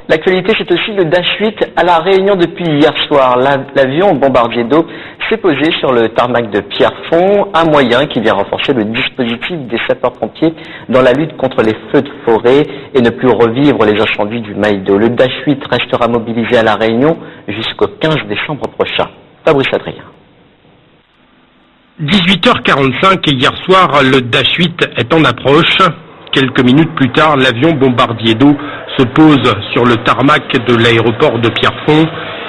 L'actualité, c'est aussi le Dash 8 à La Réunion depuis hier soir. L'avion bombardier d'eau s'est posé sur le tarmac de Pierrefonds, un moyen qui vient renforcer le dispositif des sapeurs-pompiers dans la lutte contre les feux de forêt et ne plus revivre les incendies du Maïdo. Le Dash 8 restera mobilisé à La Réunion jusqu'au 15 décembre prochain. Fabrice Adrien. 18h45 et hier soir, le Dash 8 est en approche. Quelques minutes plus tard, l'avion bombardier d'eau se pose sur le tarmac de l'aéroport de Pierrefonds.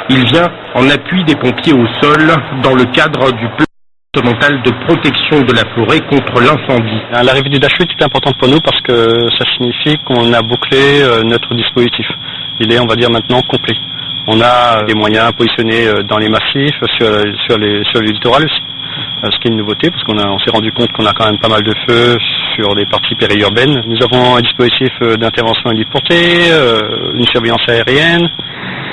Il vient en appui des pompiers au sol dans le cadre du plan départemental de protection de la forêt contre l'incendie. L'arrivée du Dash 8 est importante pour nous parce que ça signifie qu'on a bouclé notre dispositif. Il est, on va dire, maintenant complet. On a des moyens positionnés dans les massifs, sur le littoral aussi. Ce qui est une nouveauté parce qu'on s'est rendu compte qu'on a quand même pas mal de feux sur les parties périurbaines. Nous avons un dispositif d'intervention héliportée, une surveillance aérienne.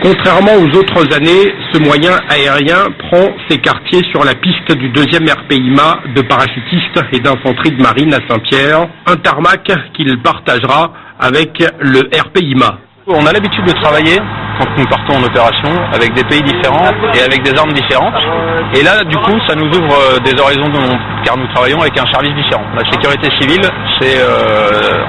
Contrairement aux autres années, ce moyen aérien prend ses quartiers sur la piste du 2e RPIMA de parachutistes et d'infanterie de marine à Saint-Pierre, un tarmac qu'il partagera avec le RPIMA. On a l'habitude de travailler quand nous partons en opération avec des pays différents et avec des armes différentes. Et là, du coup, ça nous ouvre des horizons car nous travaillons avec un service différent. La sécurité civile, c'est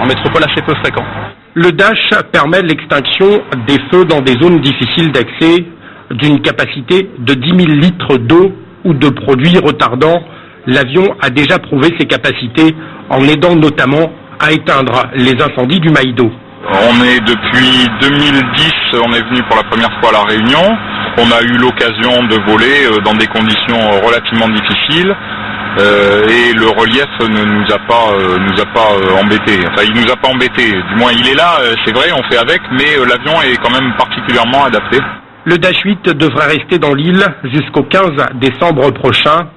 en métropole assez peu fréquent. Le Dash permet l'extinction des feux dans des zones difficiles d'accès d'une capacité de 10 000 litres d'eau ou de produits retardants. L'avion a déjà prouvé ses capacités en aidant notamment à éteindre les incendies du Maïdo. On est depuis 2010, on est venu pour la première fois à La Réunion. On a eu l'occasion de voler dans des conditions relativement difficiles et le relief ne nous a pas embêtés. Enfin, il nous a pas embêtés. Du moins, il est là, c'est vrai, on fait avec, mais l'avion est quand même particulièrement adapté. Le Dash 8 devrait rester dans l'île jusqu'au 15 décembre prochain.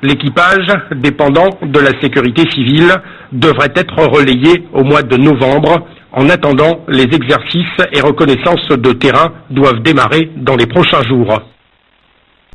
L'équipage, dépendant de la sécurité civile, devrait être relayé au mois de novembre. En attendant, les exercices et reconnaissances de terrain doivent démarrer dans les prochains jours.